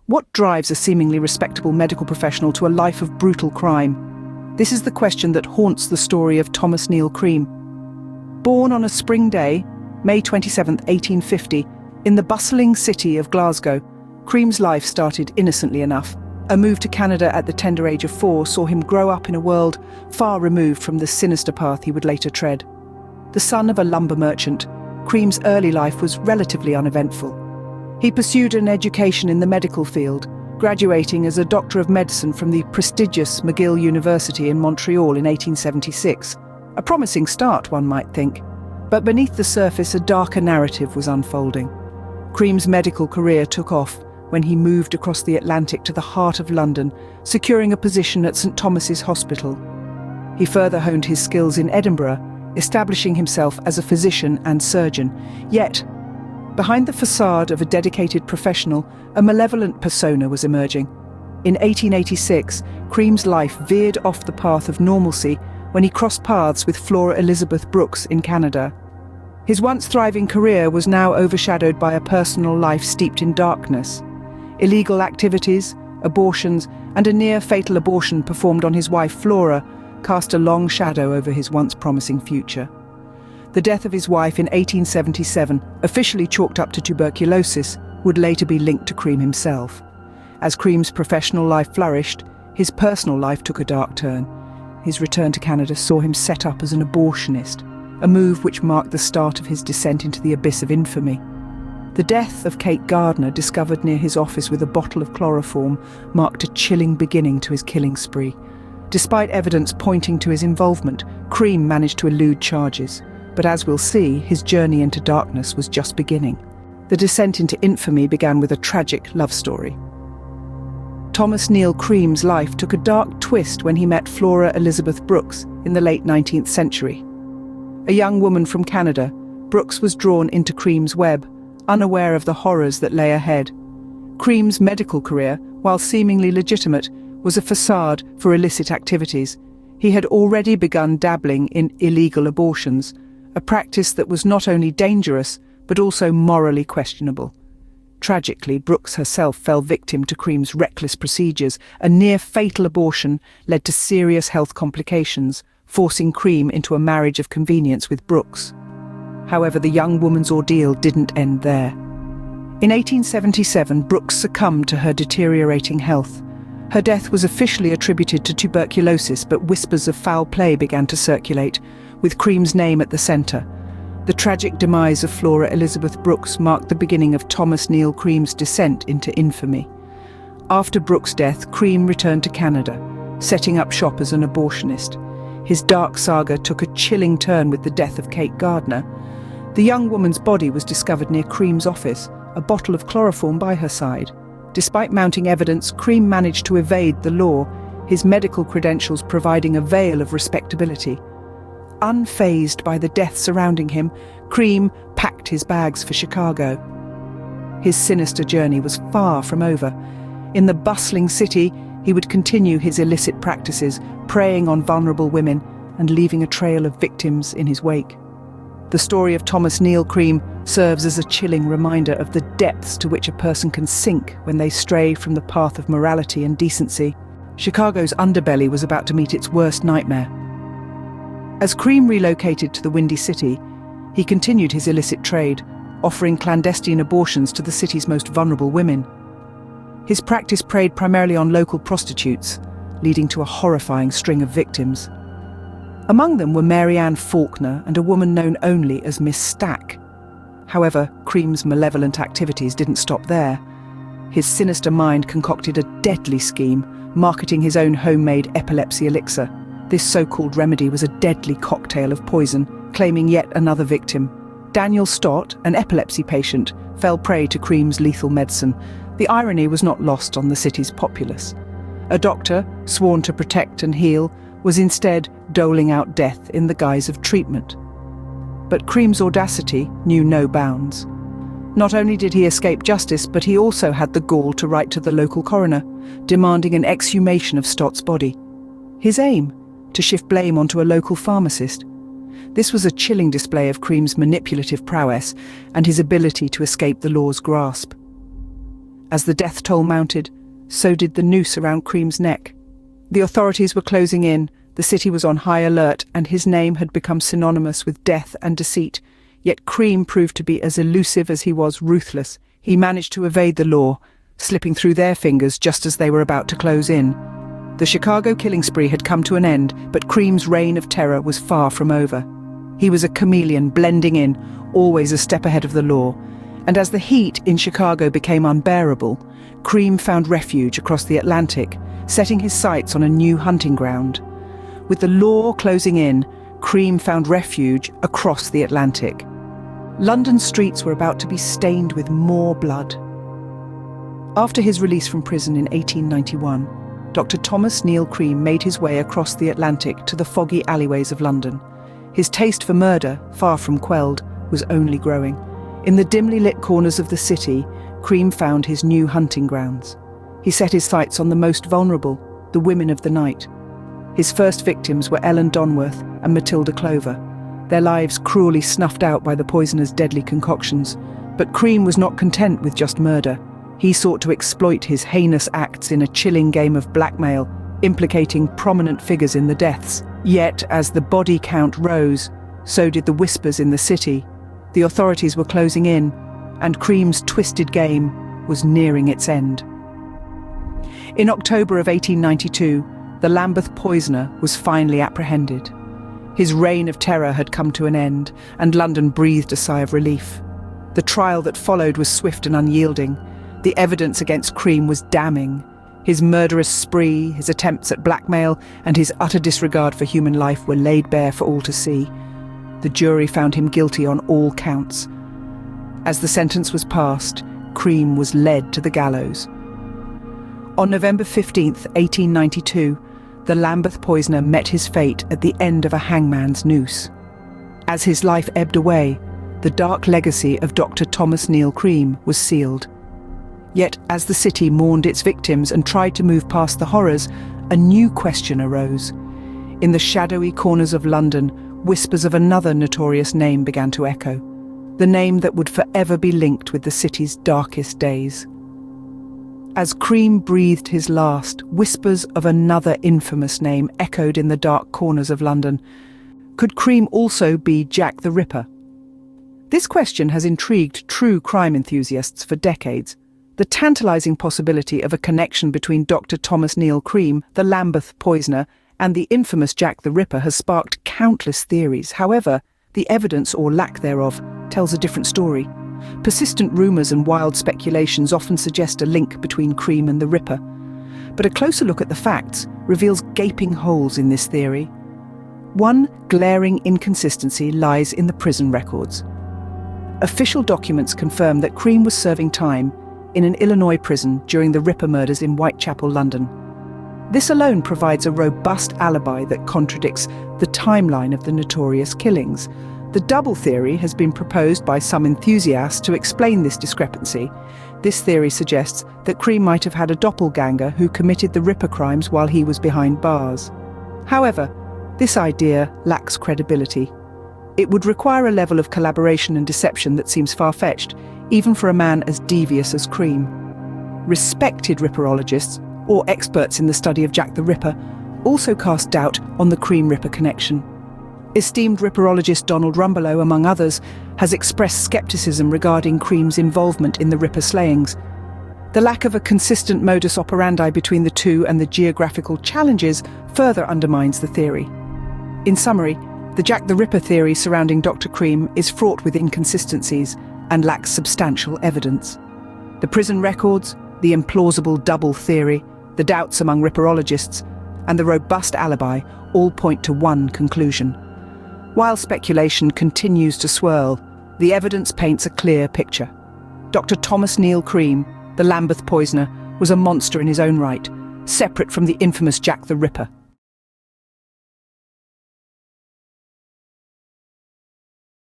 What drives a seemingly respectable medical professional to a life of brutal crime? This is the question that haunts the story of Thomas Neill Cream. Born on a spring day, May 27, 1850, in the bustling city of Glasgow, Cream's life started innocently enough. A move to Canada at the tender age of 4 saw him grow up in a world far removed from the sinister path he would later tread. The son of a lumber merchant, Cream's early life was relatively uneventful. He pursued an education in the medical field, graduating as a Doctor of Medicine from the prestigious McGill University in Montreal in 1876. A promising start, one might think. But beneath the surface, a darker narrative was unfolding. Cream's medical career took off when he moved across the Atlantic to the heart of London, securing a position at St Thomas's Hospital. He further honed his skills in Edinburgh, establishing himself as a physician and surgeon. Yet, behind the facade of a dedicated professional, a malevolent persona was emerging. In 1886, Cream's life veered off the path of normalcy when he crossed paths with Flora Elizabeth Brooks in Canada. His once thriving career was now overshadowed by a personal life steeped in darkness. Illegal activities, abortions, and a near-fatal abortion performed on his wife Flora cast a long shadow over his once promising future. The death of his wife in 1877, officially chalked up to tuberculosis, would later be linked to Cream himself. As Cream's professional life flourished, his personal life took a dark turn. His return to Canada saw him set up as an abortionist, a move which marked the start of his descent into the abyss of infamy. The death of Kate Gardner, discovered near his office with a bottle of chloroform, marked a chilling beginning to his killing spree. Despite evidence pointing to his involvement, Cream managed to elude charges. But as we'll see, his journey into darkness was just beginning. The descent into infamy began with a tragic love story. Thomas Neill Cream's life took a dark twist when he met Flora Elizabeth Brooks in the late 19th century. A young woman from Canada, Brooks was drawn into Cream's web, unaware of the horrors that lay ahead. Cream's medical career, while seemingly legitimate, was a facade for illicit activities. He had already begun dabbling in illegal abortions, a practice that was not only dangerous, but also morally questionable. Tragically, Brooks herself fell victim to Cream's reckless procedures. A near-fatal abortion led to serious health complications, forcing Cream into a marriage of convenience with Brooks. However, the young woman's ordeal didn't end there. In 1877, Brooks succumbed to her deteriorating health. Her death was officially attributed to tuberculosis, but whispers of foul play began to circulate, with Cream's name at the centre. The tragic demise of Flora Elizabeth Brooks marked the beginning of Thomas Neill Cream's descent into infamy. After Brooks' death, Cream returned to Canada, setting up shop as an abortionist. His dark saga took a chilling turn with the death of Kate Gardner. The young woman's body was discovered near Cream's office, a bottle of chloroform by her side. Despite mounting evidence, Cream managed to evade the law, his medical credentials providing a veil of respectability. Unfazed by the death surrounding him, Cream packed his bags for Chicago. His sinister journey was far from over. In the bustling city, he would continue his illicit practices, preying on vulnerable women and leaving a trail of victims in his wake. The story of Thomas Neill Cream serves as a chilling reminder of the depths to which a person can sink when they stray from the path of morality and decency. Chicago's underbelly was about to meet its worst nightmare. As Cream relocated to the Windy City, he continued his illicit trade, offering clandestine abortions to the city's most vulnerable women. His practice preyed primarily on local prostitutes, leading to a horrifying string of victims. Among them were Mary Ann Faulkner and a woman known only as Miss Stack. However, Cream's malevolent activities didn't stop there. His sinister mind concocted a deadly scheme, marketing his own homemade epilepsy elixir. This so-called remedy was a deadly cocktail of poison, claiming yet another victim. Daniel Stott, an epilepsy patient, fell prey to Cream's lethal medicine. The irony was not lost on the city's populace. A doctor, sworn to protect and heal, was instead doling out death in the guise of treatment. But Cream's audacity knew no bounds. Not only did he escape justice, but he also had the gall to write to the local coroner, demanding an exhumation of Stott's body. His aim? To shift blame onto a local pharmacist. This was a chilling display of Cream's manipulative prowess and his ability to escape the law's grasp. As the death toll mounted, so did the noose around Cream's neck. The authorities were closing in, the city was on high alert, and his name had become synonymous with death and deceit. Yet Cream proved to be as elusive as he was ruthless. He managed to evade the law, slipping through their fingers just as they were about to close in. The Chicago killing spree had come to an end, but Cream's reign of terror was far from over. He was a chameleon, blending in, always a step ahead of the law. And as the heat in Chicago became unbearable, Cream found refuge across the Atlantic, setting his sights on a new hunting ground. With the law closing in, Cream found refuge across the Atlantic. London's streets were about to be stained with more blood. After his release from prison in 1891, Dr. Thomas Neill Cream made his way across the Atlantic to the foggy alleyways of London. His taste for murder, far from quelled, was only growing. In the dimly lit corners of the city, Cream found his new hunting grounds. He set his sights on the most vulnerable, the women of the night. His first victims were Ellen Donworth and Matilda Clover, their lives cruelly snuffed out by the poisoner's deadly concoctions. But Cream was not content with just murder. He sought to exploit his heinous acts in a chilling game of blackmail, implicating prominent figures in the deaths. Yet, as the body count rose, so did the whispers in the city. The authorities were closing in, and Cream's twisted game was nearing its end. In October of 1892, the Lamberth Poisoner was finally apprehended. His reign of terror had come to an end, and London breathed a sigh of relief. The trial that followed was swift and unyielding. The evidence against Cream was damning. His murderous spree, his attempts at blackmail, and his utter disregard for human life were laid bare for all to see. The jury found him guilty on all counts. As the sentence was passed, Cream was led to the gallows. On November 15th, 1892, the Lamberth Poisoner met his fate at the end of a hangman's noose. As his life ebbed away, the dark legacy of Dr. Thomas Neill Cream was sealed. Yet, as the city mourned its victims and tried to move past the horrors, a new question arose. In the shadowy corners of London, whispers of another notorious name began to echo, the name that would forever be linked with the city's darkest days. As Cream breathed his last, whispers of another infamous name echoed in the dark corners of London. Could Cream also be Jack the Ripper? This question has intrigued true crime enthusiasts for decades. The tantalizing possibility of a connection between Dr. Thomas Neill Cream, the Lamberth Poisoner, and the infamous Jack the Ripper has sparked countless theories. However, the evidence, or lack thereof, tells a different story. Persistent rumours and wild speculations often suggest a link between Cream and the Ripper. But a closer look at the facts reveals gaping holes in this theory. One glaring inconsistency lies in the prison records. Official documents confirm that Cream was serving time in an Illinois prison during the Ripper murders in Whitechapel, London. This alone provides a robust alibi that contradicts the timeline of the notorious killings. The double theory has been proposed by some enthusiasts to explain this discrepancy. This theory suggests that Cream might have had a doppelganger who committed the Ripper crimes while he was behind bars. However, this idea lacks credibility. It would require a level of collaboration and deception that seems far-fetched, even for a man as devious as Cream. Respected Ripperologists, or experts in the study of Jack the Ripper, also cast doubt on the Cream-Ripper connection. Esteemed Ripperologist Donald Rumbelow, among others, has expressed skepticism regarding Cream's involvement in the Ripper slayings. The lack of a consistent modus operandi between the two and the geographical challenges further undermines the theory. In summary, the Jack the Ripper theory surrounding Dr. Cream is fraught with inconsistencies and lacks substantial evidence. The prison records, the implausible double theory, the doubts among Ripperologists, and the robust alibi all point to one conclusion. While speculation continues to swirl, the evidence paints a clear picture. Dr. Thomas Neill Cream, the Lamberth Poisoner, was a monster in his own right, separate from the infamous Jack the Ripper.